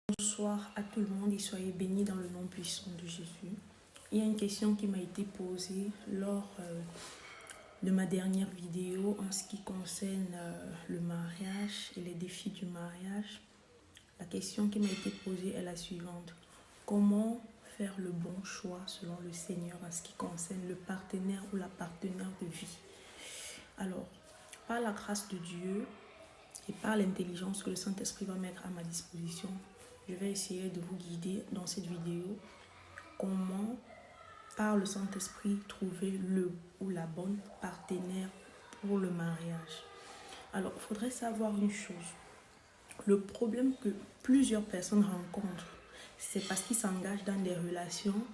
Bonsoir à tout le monde et soyez bénis dans le nom puissant de Jésus. Il y a une question qui m'a été posée lors de ma dernière vidéo en ce qui concerne le mariage et les défis du mariage. La question qui m'a été posée est la suivante. Comment faire le bon choix selon le Seigneur en ce qui concerne le partenaire ou la partenaire de vie? Alors, par la grâce de Dieu et par l'intelligence que le Saint-Esprit va mettre à ma disposition, je vais essayer de vous guider dans cette vidéo comment, par le Saint-Esprit, trouver le ou la bonne partenaire pour le mariage. Alors, il faudrait savoir une chose. Le problème que plusieurs personnes rencontrent, c'est parce qu'ils s'engagent dans des relations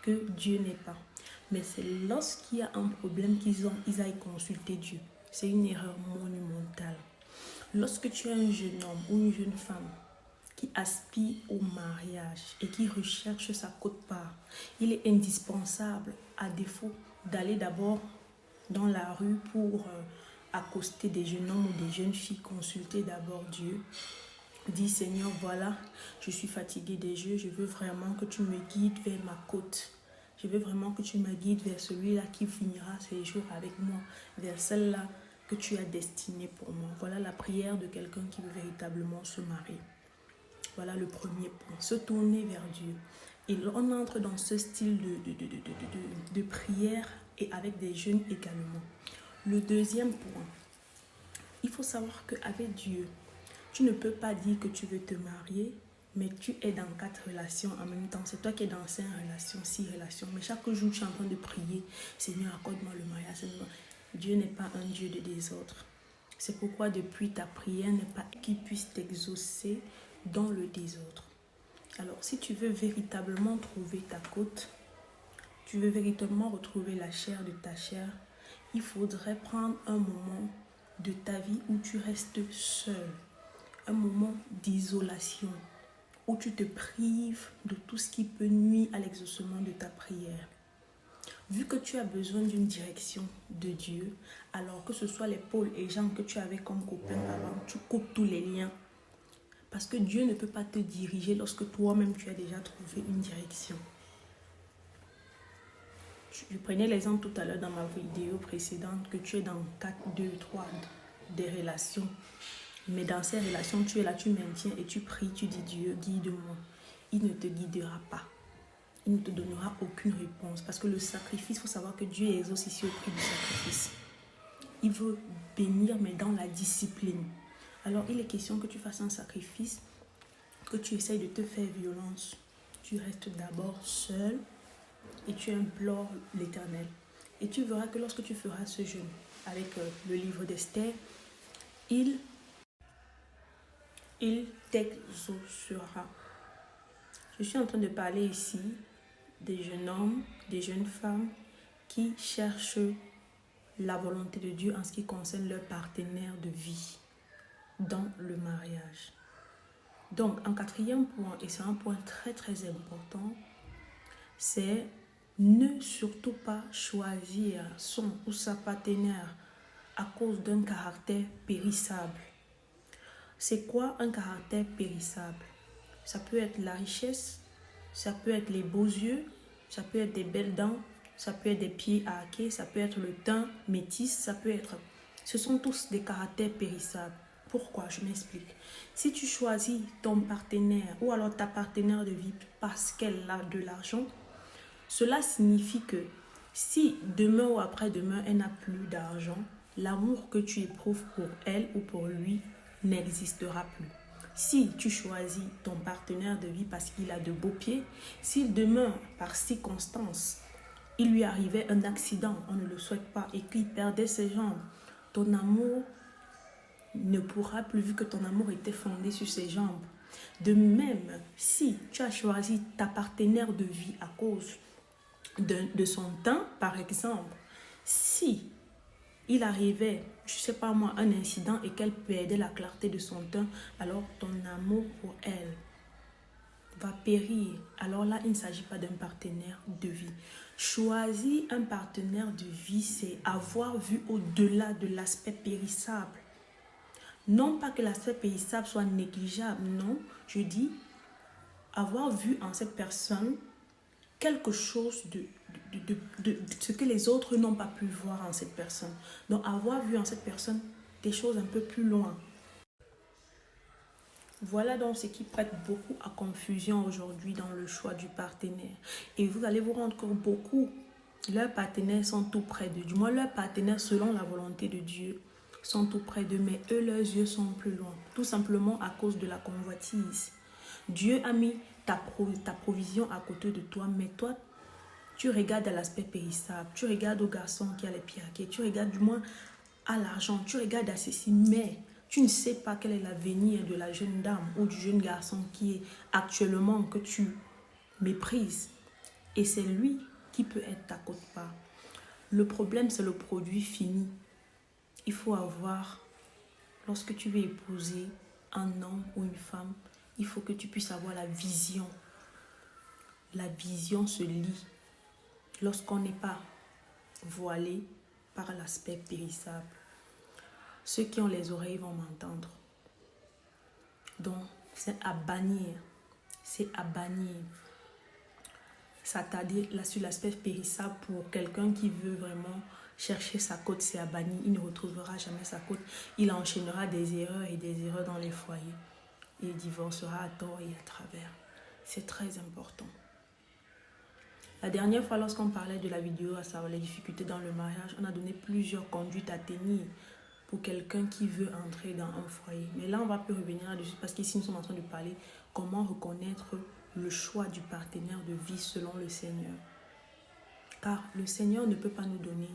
que Dieu n'est pas. Mais c'est lorsqu'il y a un problème qu'ils aillent consulter Dieu. C'est une erreur monumentale. Lorsque tu es un jeune homme ou une jeune femme qui aspire au mariage et qui recherche sa quote-part, il est indispensable, à défaut d'aller d'abord dans la rue pour accoster des jeunes hommes ou des jeunes filles, consulter d'abord Dieu. Dis Seigneur, voilà, je suis fatiguée des jeux, je veux vraiment que tu me guides vers ma côte. Je veux vraiment que tu me guides vers celui-là qui finira ses jours avec moi, vers celle-là que tu as destinée pour moi. Voilà la prière de quelqu'un qui veut véritablement se marier. Voilà le premier point, se tourner vers Dieu. Et on entre dans ce style de prière et avec des jeûnes également. Le deuxième point, il faut savoir qu'avec Dieu, tu ne peux pas dire que tu veux te marier, mais tu es dans 4 relations en même temps. C'est toi qui es dans 5 relations, 6 relations. Mais chaque jour, tu es en train de prier, Seigneur, accorde-moi le mariage. Seigneur. Dieu n'est pas un Dieu de désordre. C'est pourquoi depuis ta prière n'est pas qu'il puisse t'exaucer dans le désordre. Alors, si tu veux véritablement trouver ta côte, tu veux véritablement retrouver la chair de ta chair, il faudrait prendre un moment de ta vie où tu restes seul, un moment d'isolation, où tu te prives de tout ce qui peut nuire à l'exaucement de ta prière. Vu que tu as besoin d'une direction de Dieu, alors que ce soit les Paul et Jean que tu avais comme copains avant, tu coupes tous les liens. Parce que Dieu ne peut pas te diriger lorsque toi-même tu as déjà trouvé une direction. Je prenais l'exemple tout à l'heure dans ma vidéo précédente que tu es dans 4, 2, 3 des relations. Mais dans ces relations, tu es là, tu maintiens et tu pries, tu dis Dieu, guide-moi. Il ne te guidera pas. Il ne te donnera aucune réponse. Parce que le sacrifice, il faut savoir que Dieu exauce ici au prix du sacrifice. Il veut bénir, mais dans la discipline. Alors, il est question que tu fasses un sacrifice, que tu essayes de te faire violence. Tu restes d'abord seul et tu implores l'Éternel. Et tu verras que lorsque tu feras ce jeûne avec le livre d'Esther, il t'exaucera. Je suis en train de parler ici des jeunes hommes, des jeunes femmes qui cherchent la volonté de Dieu en ce qui concerne leur partenaire de vie dans le mariage. Donc, un quatrième point, et c'est un point très très important, c'est ne surtout pas choisir son ou sa partenaire à cause d'un caractère périssable. C'est quoi un caractère périssable? Ça peut être la richesse, ça peut être les beaux yeux, ça peut être des belles dents, ça peut être des pieds à haquer, ça peut être le teint métis, ça peut être... Ce sont tous des caractères périssables. Pourquoi? Je m'explique. Si tu choisis ton partenaire ou alors ta partenaire de vie parce qu'elle a de l'argent, cela signifie que si demain ou après-demain, elle n'a plus d'argent, l'amour que tu éprouves pour elle ou pour lui n'existera plus. Si tu choisis ton partenaire de vie parce qu'il a de beaux pieds, s'il demain, par circonstance, il lui arrivait un accident, on ne le souhaite pas, et qu'il perdait ses jambes, ton amour ne pourra plus, vu que ton amour était fondé sur ses jambes. De même, si tu as choisi ta partenaire de vie à cause de son teint, par exemple, si il arrivait, je ne sais pas moi, un incident et qu'elle perdait la clarté de son teint, alors ton amour pour elle va périr. Alors là, il ne s'agit pas d'un partenaire de vie. Choisir un partenaire de vie, c'est avoir vu au-delà de l'aspect périssable. Non pas que l'aspect périssable soit négligeable, non, je dis avoir vu en cette personne quelque chose de ce que les autres n'ont pas pu voir en cette personne. Donc, avoir vu en cette personne des choses un peu plus loin. Voilà donc ce qui prête beaucoup à confusion aujourd'hui dans le choix du partenaire. Et vous allez vous rendre compte beaucoup, leurs partenaires sont tout près d'eux. Du moins, leurs partenaires, selon la volonté de Dieu, sont tout près d'eux, mais eux, leurs yeux sont plus loin. Tout simplement à cause de la convoitise. Dieu a mis ta provision à côté de toi, mais toi, tu regardes à l'aspect périssable, tu regardes au garçon qui a les pieds raqués, tu regardes du moins à l'argent, tu regardes à ceci, mais tu ne sais pas quel est l'avenir de la jeune dame ou du jeune garçon qui est actuellement que tu méprises. Et c'est lui qui peut être ta quote-part. Le problème, c'est le produit fini. Il faut avoir, lorsque tu veux épouser un homme ou une femme, il faut que tu puisses avoir la vision. La vision se lit lorsqu'on n'est pas voilé par l'aspect périssable. Ceux qui ont les oreilles vont m'entendre. Donc, c'est à bannir. C'est à bannir. S'attarder là sur l'aspect périssable pour quelqu'un qui veut vraiment chercher sa côte, c'est à bannir. Il ne retrouvera jamais sa côte. Il enchaînera des erreurs dans les foyers. Il divorcera à tort et à travers. C'est très important. La dernière fois, lorsqu'on parlait de la vidéo, à savoir les difficultés dans le mariage, on a donné plusieurs conduites à tenir pour quelqu'un qui veut entrer dans un foyer. Mais là, on va plus revenir là-dessus parce qu'ici, nous sommes en train de parler comment reconnaître le choix du partenaire de vie selon le Seigneur. Car le Seigneur ne peut pas nous donner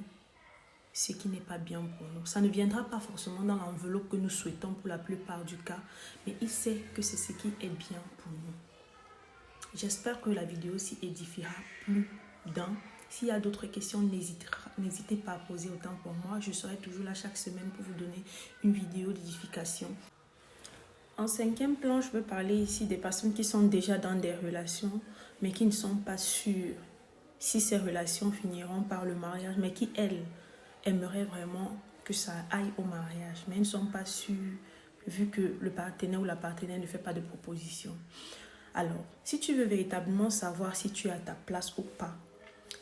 ce qui n'est pas bien pour nous. Ça ne viendra pas forcément dans l'enveloppe que nous souhaitons pour la plupart du cas, mais il sait que c'est ce qui est bien pour nous. J'espère que la vidéo s'y édifiera plus d'un. S'il y a d'autres questions, n'hésitez pas à poser autant pour moi. Je serai toujours là chaque semaine pour vous donner une vidéo d'édification. En cinquième plan, je veux parler ici des personnes qui sont déjà dans des relations, mais qui ne sont pas sûres si ces relations finiront par le mariage, mais qui, elles, aimeraient vraiment que ça aille au mariage, mais elles ne sont pas sûres vu que le partenaire ou la partenaire ne fait pas de proposition. Alors, si tu veux véritablement savoir si tu es à ta place ou pas,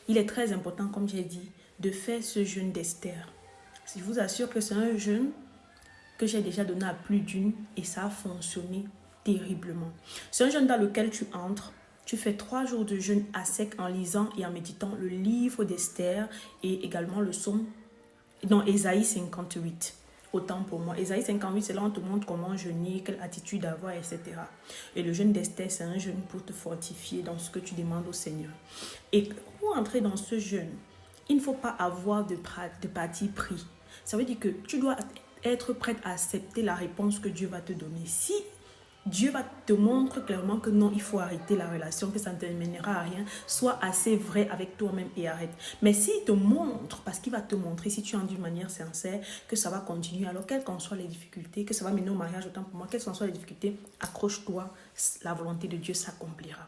il est très important, comme j'ai dit, de faire ce jeûne d'Esther. Je vous assure que c'est un jeûne que j'ai déjà donné à plus d'une et ça a fonctionné terriblement. C'est un jeûne dans lequel tu entres, tu fais 3 jours de jeûne à sec en lisant et en méditant le livre d'Esther et également le psaume, non, Ésaïe 58. Autant pour moi. Ésaïe 58, c'est là où on te montre comment jeûner, quelle attitude avoir, etc. Et le jeûne d'Esther, c'est un jeûne pour te fortifier dans ce que tu demandes au Seigneur. Et pour entrer dans ce jeûne, il ne faut pas avoir de parti pris. Ça veut dire que tu dois être prête à accepter la réponse que Dieu va te donner. Si Dieu va te montrer clairement que non, il faut arrêter la relation, que ça ne te mènera à rien, sois assez vrai avec toi-même et arrête. Mais s'il te montre, parce qu'il va te montrer, si tu en dis d'une manière sincère, que ça va continuer, alors quelles qu'en soient les difficultés, que ça va mener au mariage, autant pour moi, quelles qu'en soient les difficultés, accroche-toi, la volonté de Dieu s'accomplira.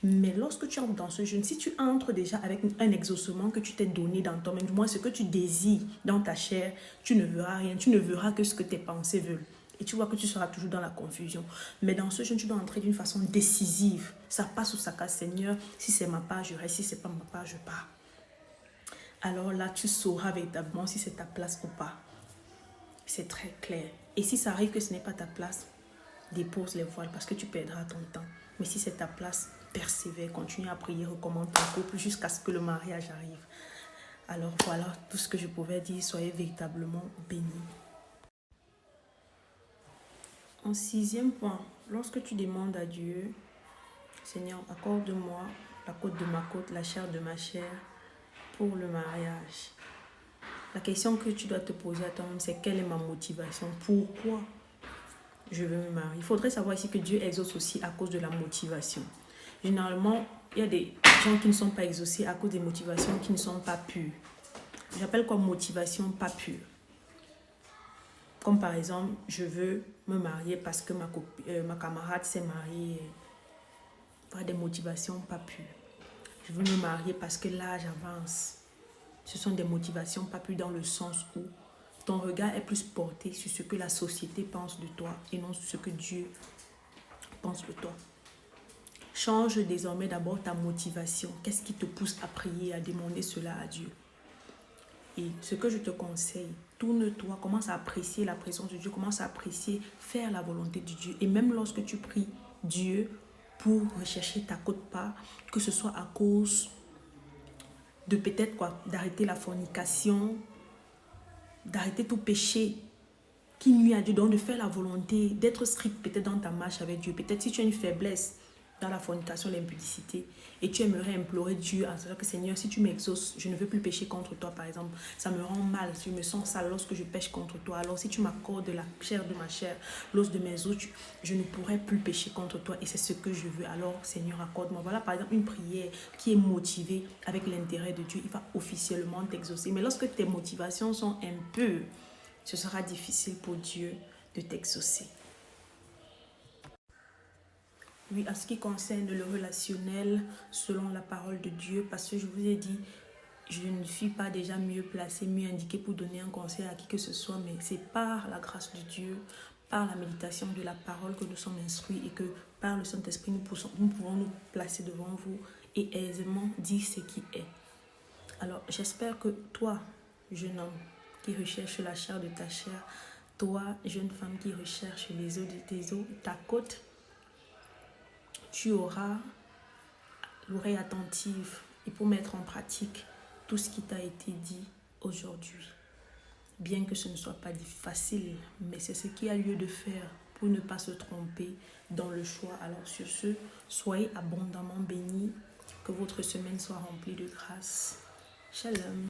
Mais lorsque tu entres dans ce jeûne, si tu entres déjà avec un exaucement que tu t'es donné dans toi-même, du moins ce que tu désires dans ta chair, tu ne verras rien, tu ne verras que ce que tes pensées veulent. Et tu vois que tu seras toujours dans la confusion. Mais dans ce jeûne, tu dois entrer d'une façon décisive. Ça passe ou ça casse, Seigneur. Si c'est ma part, je reste. Si c'est pas ma part, je pars. Alors là, tu sauras véritablement si c'est ta place ou pas. C'est très clair. Et si ça arrive que ce n'est pas ta place, dépose les voiles parce que tu perdras ton temps. Mais si c'est ta place, persévère, continue à prier, recommande ton couple jusqu'à ce que le mariage arrive. Alors voilà tout ce que je pouvais dire. Soyez véritablement bénis. En 6e point, lorsque tu demandes à Dieu, Seigneur, accorde-moi la côte de ma côte, la chair de ma chair pour le mariage. La question que tu dois te poser à toi-même, c'est quelle est ma motivation? Pourquoi je veux me marier? Il faudrait savoir ici que Dieu exauce aussi à cause de la motivation. Généralement, il y a des gens qui ne sont pas exaucés à cause des motivations qui ne sont pas pures. J'appelle quoi motivation pas pure? Comme par exemple, je veux me marier parce que ma camarade s'est mariée. Par des motivations pas pures. Je veux me marier parce que l'âge avance. Ce sont des motivations pas pures dans le sens où ton regard est plus porté sur ce que la société pense de toi et non sur ce que Dieu pense de toi. change désormais d'abord ta motivation. Qu'est-ce qui te pousse à prier, à demander cela à Dieu? Et ce que je te conseille, tourne-toi, commence à apprécier la présence de Dieu, commence à apprécier faire la volonté de Dieu. Et même lorsque tu pries Dieu pour rechercher ta quote-part, que ce soit à cause de peut-être d'arrêter la fornication, d'arrêter tout péché qui nuit à Dieu, donc de faire la volonté, d'être strict peut-être dans ta marche avec Dieu. Peut-être si tu as une faiblesse dans la fornication, l'impudicité, et tu aimerais implorer Dieu en disant que Seigneur, si tu m'exauces, je ne veux plus pécher contre toi, par exemple. Ça me rend mal, je me sens sale lorsque je pêche contre toi. Alors si tu m'accordes la chair de ma chair, l'os de mes os, je ne pourrai plus pécher contre toi et c'est ce que je veux. Alors Seigneur, accorde-moi. Voilà par exemple une prière qui est motivée avec l'intérêt de Dieu. Il va officiellement t'exaucer. Mais lorsque tes motivations sont un peu, ce sera difficile pour Dieu de t'exaucer. Oui, en ce qui concerne le relationnel, selon la parole de Dieu, parce que je vous ai dit, je ne suis pas déjà mieux placée, mieux indiquée pour donner un conseil à qui que ce soit, mais c'est par la grâce de Dieu, par la méditation de la parole que nous sommes instruits et que par le Saint-Esprit, nous pouvons nous placer devant vous et aisément dire ce qui est. Alors, j'espère que toi, jeune homme qui recherche la chair de ta chair, toi, jeune femme qui recherche les os de tes os, ta côte, tu auras l'oreille attentive et pour mettre en pratique tout ce qui t'a été dit aujourd'hui. Bien que ce ne soit pas facile, mais c'est ce qu'il y a lieu de faire pour ne pas se tromper dans le choix. Alors sur ce, soyez abondamment bénis, que votre semaine soit remplie de grâce. Shalom.